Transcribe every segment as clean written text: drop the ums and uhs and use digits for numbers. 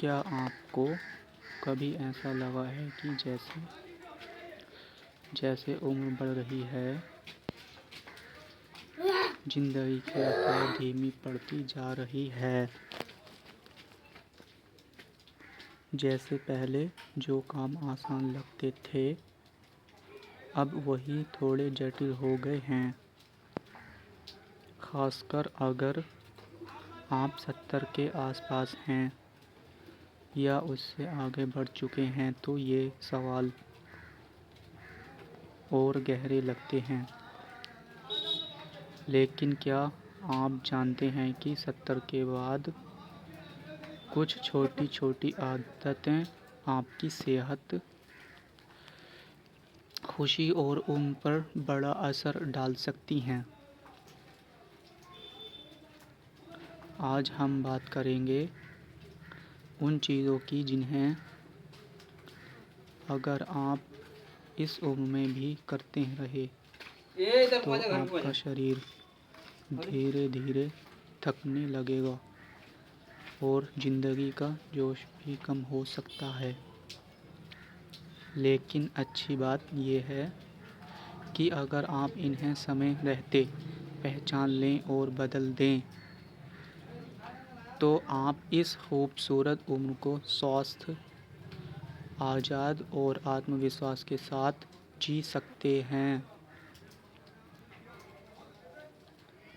क्या आपको कभी ऐसा लगा है कि जैसे जैसे उम्र बढ़ रही है, जिंदगी की रफ्तार धीमी पड़ती जा रही है? जैसे पहले जो काम आसान लगते थे, अब वही थोड़े जटिल हो गए हैं। खासकर अगर आप 70 के आसपास हैं या उससे आगे बढ़ चुके हैं, तो ये सवाल और गहरे लगते हैं। लेकिन क्या आप जानते हैं कि 70 के बाद कुछ छोटी छोटी आदतें आपकी सेहत, खुशी और उम्र पर बड़ा असर डाल सकती हैं? आज हम बात करेंगे उन चीज़ों की जिन्हें अगर आप इस उम्र में भी करते रहे तो आपका शरीर धीरे धीरे थकने लगेगा और ज़िंदगी का जोश भी कम हो सकता है। लेकिन अच्छी बात यह है कि अगर आप इन्हें समय रहते पहचान लें और बदल दें, तो आप इस खूबसूरत उम्र को स्वस्थ, आज़ाद और आत्मविश्वास के साथ जी सकते हैं।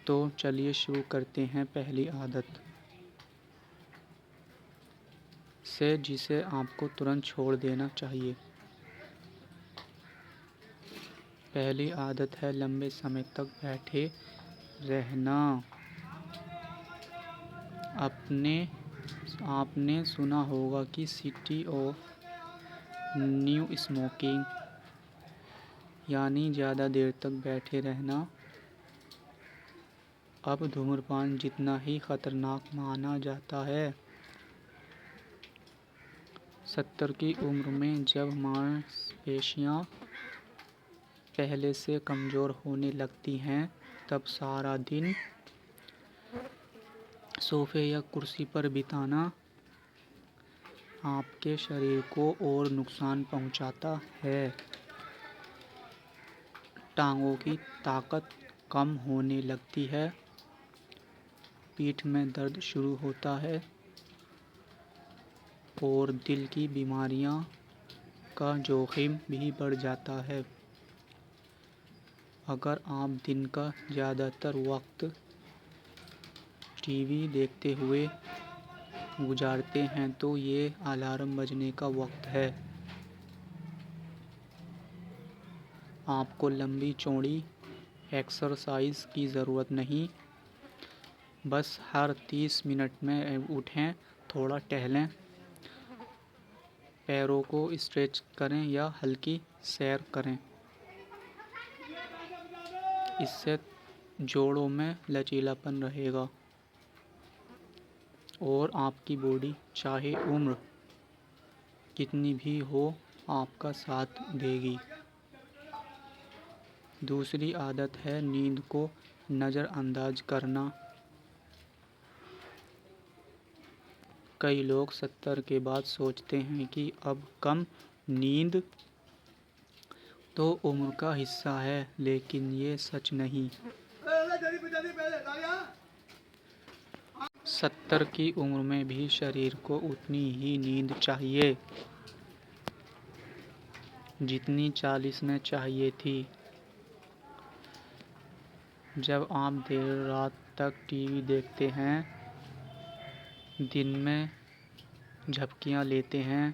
तो चलिए शुरू करते हैं पहली आदत से, जिसे आपको तुरंत छोड़ देना चाहिए। पहली आदत है लंबे समय तक बैठे रहना। आपने सुना होगा कि सिटी ऑफ न्यू स्मोकिंग, यानी ज़्यादा देर तक बैठे रहना, अब धूम्रपान जितना ही खतरनाक माना जाता है। 70 की उम्र में जब मांसपेशियां पहले से कमज़ोर होने लगती हैं, तब सारा दिन सोफे या कुर्सी पर बिताना आपके शरीर को और नुकसान पहुंचाता है। टांगों की ताकत कम होने लगती है, पीठ में दर्द शुरू होता है और दिल की बीमारियां का जोखिम भी बढ़ जाता है। अगर आप दिन का ज़्यादातर वक्त टीवी देखते हुए गुजारते हैं, तो ये अलार्म बजने का वक्त है। आपको लंबी चौड़ी एक्सरसाइज की ज़रूरत नहीं, बस हर 30 मिनट में उठें, थोड़ा टहलें, पैरों को स्ट्रेच करें या हल्की सैर करें। इससे जोड़ों में लचीलापन रहेगा और आपकी बॉडी चाहे उम्र कितनी भी हो, आपका साथ देगी। दूसरी आदत है नींद को नज़रअंदाज करना। कई लोग 70 के बाद सोचते हैं कि अब कम नींद तो उम्र का हिस्सा है, लेकिन ये सच नहीं। 70 की उम्र में भी शरीर को उतनी ही नींद चाहिए जितनी 40 में चाहिए थी। जब आप देर रात तक टीवी देखते हैं, दिन में झपकियां लेते हैं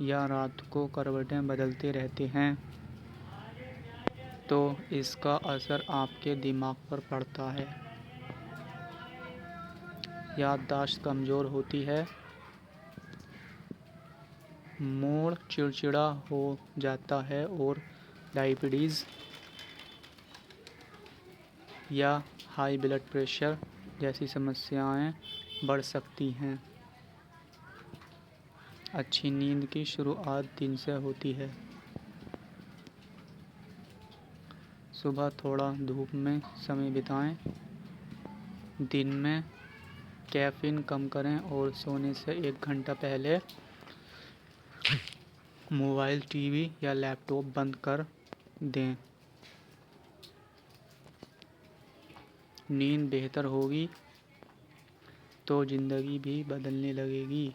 या रात को करवटें बदलते रहते हैं, तो इसका असर आपके दिमाग पर पड़ता है। याददाश्त कमज़ोर होती है, मूड चिड़चिड़ा हो जाता है और डायबिटीज़ या हाई ब्लड प्रेशर जैसी समस्याएं बढ़ सकती हैं। अच्छी नींद की शुरुआत दिन से होती है। सुबह थोड़ा धूप में समय बिताएं। दिन में कैफ़ीन कम करें और सोने से 1 घंटा पहले मोबाइल, टीवी या लैपटॉप बंद कर दें। नींद बेहतर होगी तो ज़िंदगी भी बदलने लगेगी।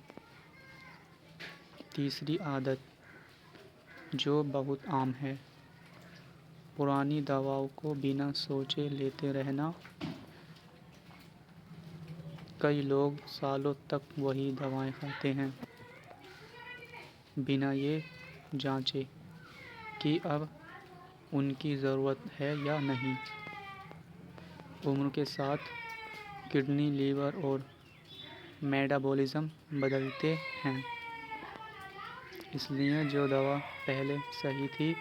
तीसरी आदत जो बहुत आम है, पुरानी दवाओं को बिना सोचे लेते रहना। कई लोग सालों तक वही दवाएं खाते हैं बिना ये जांचे कि अब उनकी ज़रूरत है या नहीं। उम्र के साथ किडनी, लीवर और मेटाबॉलिज्म बदलते हैं, इसलिए जो दवा पहले सही थी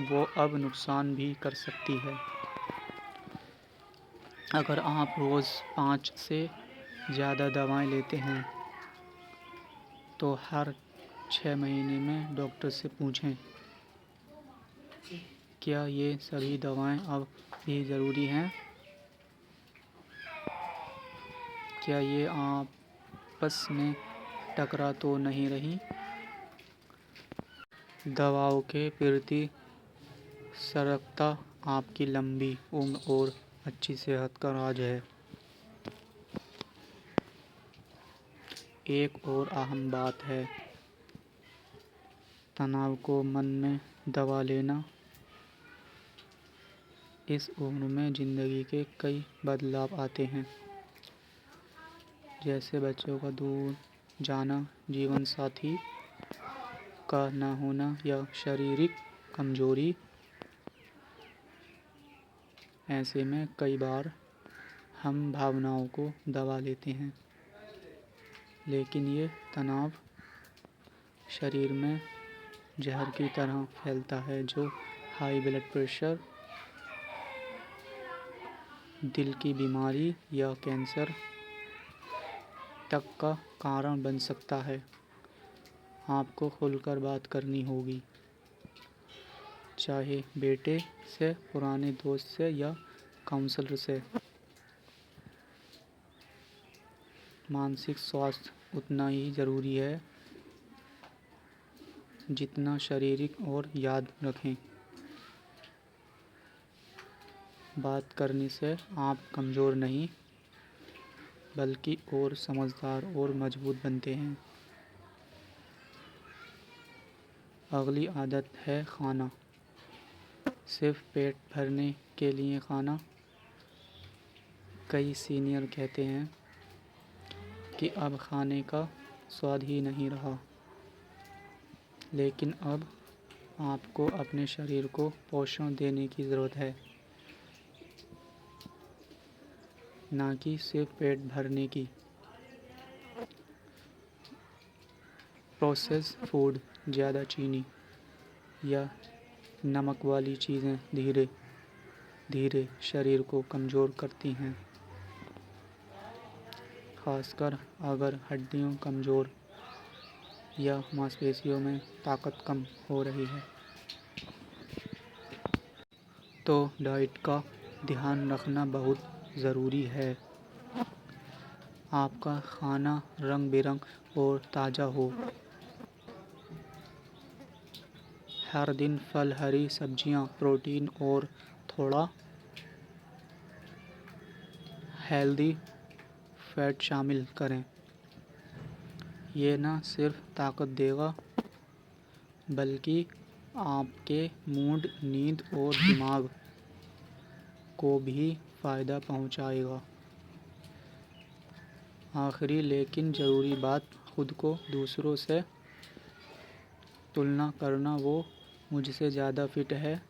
वो अब नुकसान भी कर सकती है। अगर आप रोज़ 5 से ज़्यादा दवाएं लेते हैं तो हर 6 महीने में डॉक्टर से पूछें, क्या ये सभी दवाएं अब भी ज़रूरी हैं? क्या ये आपस में टकरा तो नहीं रही? दवाओं के प्रति सतर्कता आपकी लंबी उम्र और अच्छी सेहत का राज है। एक और अहम बात है तनाव को मन में दबा लेना। इस उम्र में ज़िंदगी के कई बदलाव आते हैं, जैसे बच्चों का दूर जाना, जीवन साथी का न होना या शारीरिक कमजोरी। ऐसे में कई बार हम भावनाओं को दबा लेते हैं, लेकिन ये तनाव शरीर में जहर की तरह फैलता है जो हाई ब्लड प्रेशर, दिल की बीमारी या कैंसर तक का कारण बन सकता है। आपको खुलकर बात करनी होगी, चाहे बेटे से, पुराने दोस्त से या काउंसलर से। मानसिक स्वास्थ्य उतना ही ज़रूरी है जितना शारीरिक, और याद रखें, बात करने से आप कमज़ोर नहीं बल्कि और समझदार और मजबूत बनते हैं। अगली आदत है खाना। सिर्फ पेट भरने के लिए खाना। कई सीनियर कहते हैं कि अब खाने का स्वाद ही नहीं रहा, लेकिन अब आपको अपने शरीर को पोषण देने की ज़रूरत है, ना कि सिर्फ पेट भरने की। प्रोसेस्ड फूड, ज़्यादा चीनी या नमक वाली चीज़ें धीरे धीरे शरीर को कमज़ोर करती हैं, खासकर अगर हड्डियां कमज़ोर या मांसपेशियों में ताकत कम हो रही है। तो डाइट का ध्यान रखना बहुत ज़रूरी है। आपका खाना रंग बिरंग और ताज़ा हो। हर दिन फल, हरी सब्जियां, प्रोटीन और थोड़ा हेल्दी फैट शामिल करें। ये न सिर्फ ताकत देगा बल्कि आपके मूड, नींद और दिमाग को भी फ़ायदा पहुंचाएगा। आखिरी लेकिन ज़रूरी बात, खुद को दूसरों से तुलना करना। वो मुझसे ज़्यादा फिट है,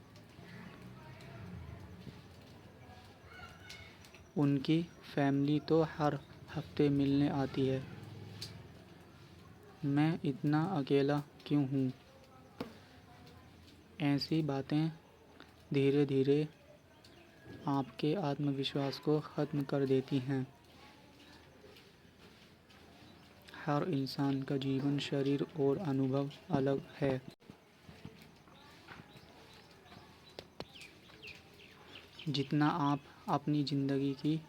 उनकी फैमिली तो हर हफ्ते मिलने आती है, मैं इतना अकेला क्यों हूँ। ऐसी बातें धीरे धीरे आपके आत्मविश्वास को ख़त्म कर देती हैं। हर इंसान का जीवन, शरीर और अनुभव अलग है। जितना आप अपनी ज़िंदगी की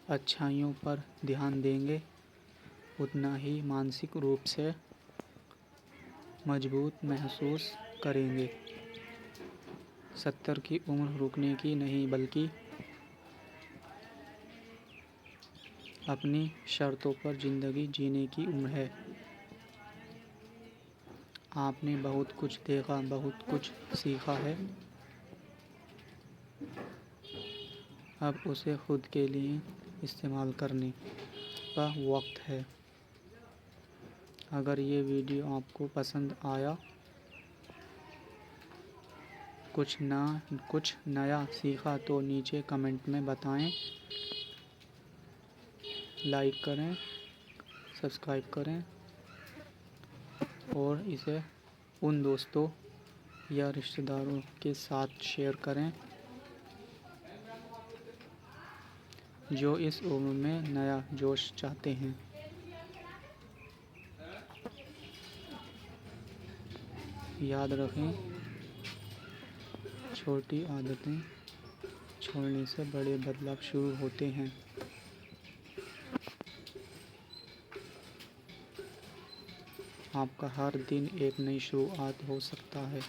अच्छाइयों पर ध्यान देंगे, उतना ही मानसिक रूप से मजबूत महसूस करेंगे। 70 की उम्र रुकने की नहीं, बल्कि अपनी शर्तों पर ज़िंदगी जीने की उम्र है। आपने बहुत कुछ देखा, बहुत कुछ सीखा है। अब उसे खुद के लिए इस्तेमाल करने का वक्त है। अगर ये वीडियो आपको पसंद आया, कुछ नया सीखा तो नीचे कमेंट में बताएं। लाइक करें, सब्सक्राइब करें और इसे उन दोस्तों या रिश्तेदारों के साथ शेयर करें जो इस उम्र में नया जोश चाहते हैं। याद रखें, छोटी आदतें छोड़ने से बड़े बदलाव शुरू होते हैं। आपका हर दिन एक नई शुरुआत हो सकता है।